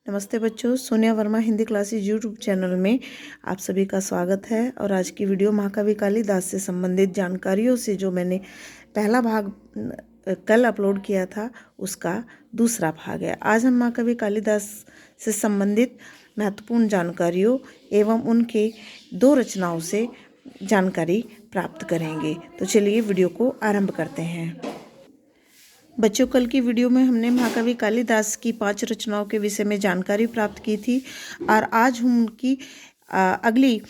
नमस्ते बच्चों, Sonia Verma Hindi classes YouTube channel में आप सभी का स्वागत है। और आज की वीडियो महाकवि कालिदास से संबंधित जानकारियों से जो मैंने पहला भाग कल अपलोड किया था उसका दूसरा भाग है। आज हम महाकवि कालिदास से संबंधित महत्वपूर्ण जानकारियों एवं उनके दो रचनाओं से जानकारी प्राप्त करेंगे। तो चलिए वीडियो को आरंभ करते हैं। बच्चों, कल की वीडियो में हमने महाकवि कालिदास की 5 रचनाओं के विषय में जानकारी प्राप्त की थी और आज हम उनकी अगली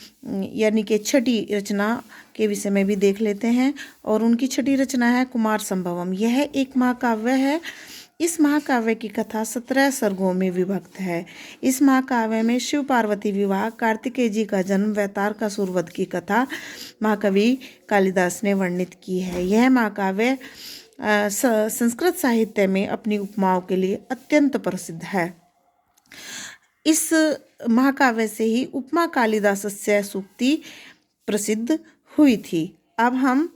यानी कि छठी रचना के विषय में भी देख लेते हैं। और उनकी छठी रचना है कुमार संभवम। यह एक महाकाव्य है। इस महाकाव्य की कथा 17 सर्गों में विभक्त है। इस महाकाव्य में शिव पार्वती विवाह, कार्तिकेय जी का जन्म व तारकासुर वध की कथा महाकवि कालिदास ने वर्णित की है। यह महाकाव्य संस्कृत साहित्य में अपनी उपमाओं के लिए अत्यंत प्रसिद्ध है। इस महाकाव्य से ही उपमा कालिदासस्य सूक्ति प्रसिद्ध हुई थी। अब हम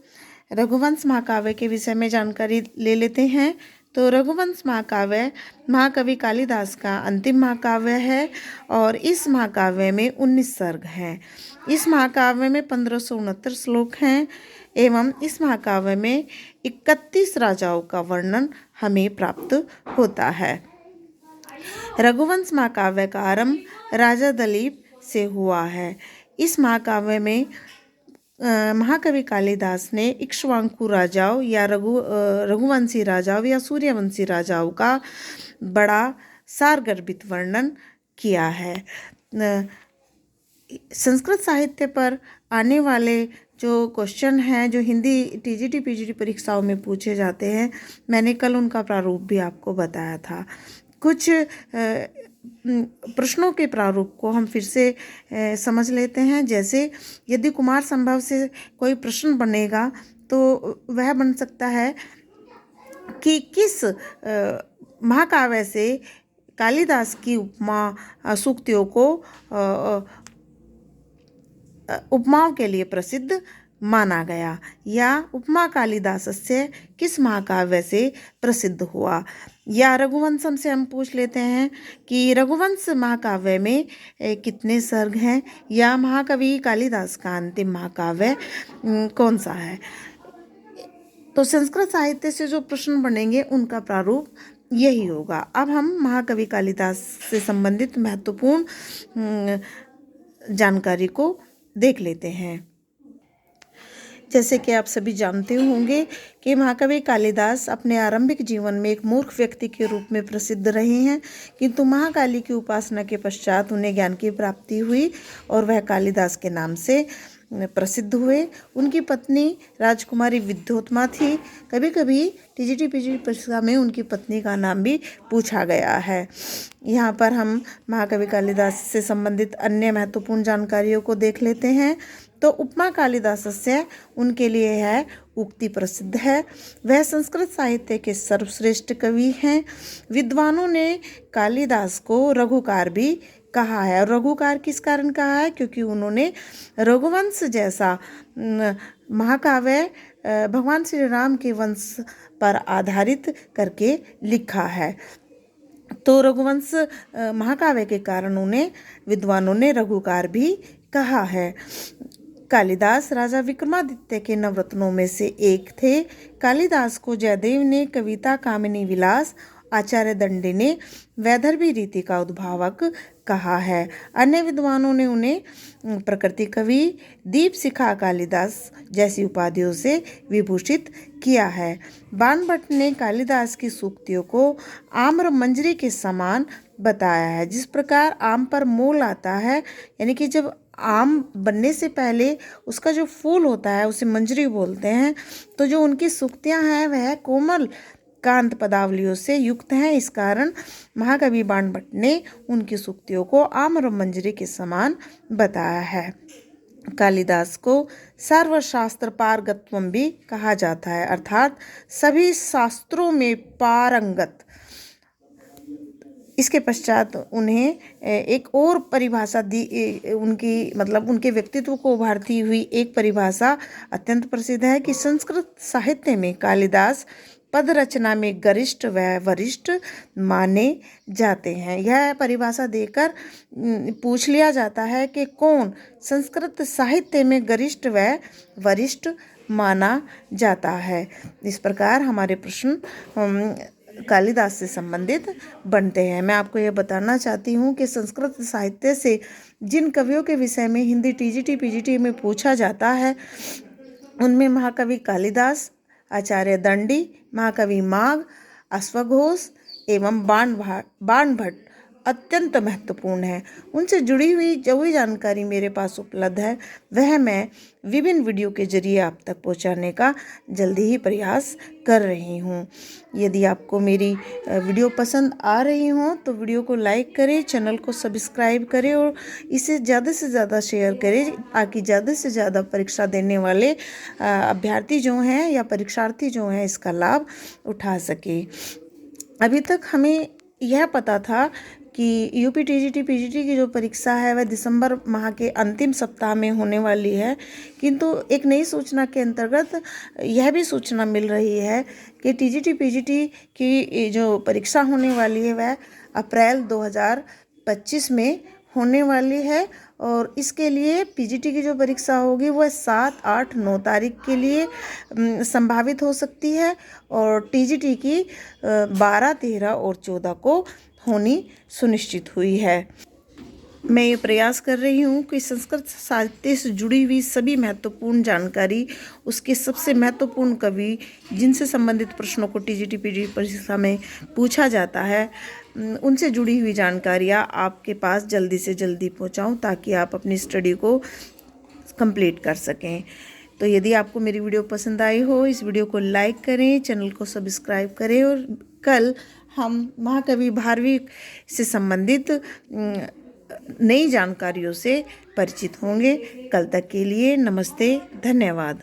रघुवंश महाकाव्य के विषय में जानकारी ले लेते हैं। तो रघुवंश महाकाव्य महाकवि कालिदास का अंतिम महाकाव्य है और इस महाकाव्य में 19 सर्ग हैं। इस महाकाव्य में 1569 श्लोक हैं एवं इस महाकाव्य में 31 राजाओं का वर्णन हमें प्राप्त होता है। रघुवंश महाकाव्य का आरंभ राजा दिलीप से हुआ है। इस महाकाव्य में महाकवि कालिदास ने इक्ष्वाकु राजाओं या रघुवंशी राजाओं या सूर्यवंशी राजाओं का बड़ा सारगर्भित वर्णन किया है। संस्कृत साहित्य पर आने वाले जो क्वेश्चन हैं जो हिंदी टीजीटी पीजीटी परीक्षाओं में पूछे जाते हैं, मैंने कल उनका प्रारूप भी आपको बताया था। कुछ प्रश्नों के प्रारूप को हम फिर से समझ लेते हैं। जैसे यदि कुमार संभव से कोई प्रश्न बनेगा तो वह बन सकता है कि किस महाकाव्य से कालिदास की उपमा सूक्तियों को उपमाओं के लिए प्रसिद्ध माना गया, या उपमा कालिदास से किस महाकाव्य से प्रसिद्ध हुआ। या रघुवंशम से हम पूछ लेते हैं कि रघुवंश महाकाव्य में कितने सर्ग हैं, या महाकवि कालिदास का अंतिम महाकाव्य कौन सा है। तो संस्कृत साहित्य से जो प्रश्न बनेंगे उनका प्रारूप यही होगा। अब हम महाकवि कालिदास से संबंधित महत्वपूर्ण जानकारी को देख लेते हैं। जैसे कि आप सभी जानते होंगे कि महाकवि कालिदास अपने आरंभिक जीवन में एक मूर्ख व्यक्ति के रूप में प्रसिद्ध रहे हैं, किंतु महाकाली की उपासना के पश्चात उन्हें ज्ञान की प्राप्ति हुई और वह कालिदास के नाम से प्रसिद्ध हुए। उनकी पत्नी राजकुमारी विद्योत्मा थी। कभी कभी टीजीटी पीजीटी परीक्षा में उनकी पत्नी का नाम भी पूछा गया है। यहाँ पर हम महाकवि कालिदास से संबंधित अन्य महत्वपूर्ण जानकारियों को देख लेते हैं। तो उपमा कालिदास से उनके लिए है उक्ति प्रसिद्ध है। वह संस्कृत साहित्य के सर्वश्रेष्ठ कवि हैं। विद्वानों ने कालिदास को रघुकार भी कहा है। और रघुकार किस कारण कहा है? क्योंकि उन्होंने रघुवंश जैसा महाकाव्य भगवान श्री राम के वंश पर आधारित करके लिखा है। तो रघुवंश महाकाव्य के कारण उन्हें विद्वानों ने रघुकार भी कहा है। कालिदास राजा विक्रमादित्य के नवरत्नों में से एक थे। कालिदास को जयदेव ने कविता कामिनी विलास, आचार्य दंडी ने वैदर्भी रीति का उद्भावक कहा है। अन्य विद्वानों ने उन्हें प्रकृति कवि, दीप शिखा कालिदास जैसी उपाधियों से विभूषित किया है। बाणभट्ट ने कालिदास की सूक्तियों को आम्र मंजरी के समान बताया है। जिस प्रकार आम पर मोल आता है, यानी कि जब आम बनने से पहले उसका जो फूल होता है उसे मंजरी बोलते हैं, तो जो उनकी सूक्तियाँ हैं वह कोमल कांत पदावलियों से युक्त हैं। इस कारण महाकवि बाणभट्ट ने उनकी सूक्तियों को आम्र मंजरी के समान बताया है। कालिदास को सर्वशास्त्र पारंगतम भी कहा जाता है, अर्थात सभी शास्त्रों में पारंगत। इसके पश्चात उन्हें एक और परिभाषा दी, उनके व्यक्तित्व को उभारती हुई एक परिभाषा अत्यंत प्रसिद्ध है कि संस्कृत साहित्य में कालिदास पद रचना में गरिष्ठ व वरिष्ठ माने जाते हैं। यह परिभाषा देकर पूछ लिया जाता है कि कौन संस्कृत साहित्य में गरिष्ठ व वरिष्ठ माना जाता है। इस प्रकार हमारे प्रश्न कालिदास से संबंधित बनते हैं। मैं आपको यह बताना चाहती हूँ कि संस्कृत साहित्य से जिन कवियों के विषय में हिंदी टीजीटी पीजीटी में पूछा जाता है उनमें महाकवि कालिदास, आचार्य दंडी, महाकवि माघ, अश्वघोष एवं बाण भट्ट अत्यंत महत्वपूर्ण है। उनसे जुड़ी हुई जो भी जानकारी मेरे पास उपलब्ध है वह मैं विभिन्न वीडियो के जरिए आप तक पहुंचाने का जल्दी ही प्रयास कर रही हूं। यदि आपको मेरी वीडियो पसंद आ रही हो तो वीडियो को लाइक करें, चैनल को सब्सक्राइब करें और इसे ज़्यादा से ज़्यादा शेयर करें ताकि ज़्यादा से ज़्यादा परीक्षा देने वाले अभ्यर्थी जो हैं या परीक्षार्थी जो हैं इसका लाभ उठा सके। अभी तक हमें यह पता था कि यूपी टीजीटी पीजीटी की जो परीक्षा है वह दिसंबर माह के अंतिम सप्ताह में होने वाली है, किंतु एक नई सूचना के अंतर्गत यह भी सूचना मिल रही है कि टीजीटी पीजीटी की जो परीक्षा होने वाली है वह अप्रैल 2025 में होने वाली है और इसके लिए पीजीटी की जो परीक्षा होगी वह 7, 8, 9 तारीख के लिए संभावित हो सकती है और टीजीटी की 12, 13 और 14 को होनी सुनिश्चित हुई है। मैं ये प्रयास कर रही हूँ कि संस्कृत साहित्य से जुड़ी हुई सभी महत्वपूर्ण जानकारी, उसके सबसे महत्वपूर्ण कवि जिनसे संबंधित प्रश्नों को टीजीटी पीजीटी परीक्षा में पूछा जाता है उनसे जुड़ी हुई जानकारियाँ आपके पास जल्दी से जल्दी पहुँचाऊँ ताकि आप अपनी स्टडी को कंप्लीट कर सकें। तो यदि आपको मेरी वीडियो पसंद आई हो इस वीडियो को लाइक करें, चैनल को सब्सक्राइब करें और कल हम महाकवि भारवी से संबंधित नई जानकारियों से परिचित होंगे। कल तक के लिए नमस्ते, धन्यवाद।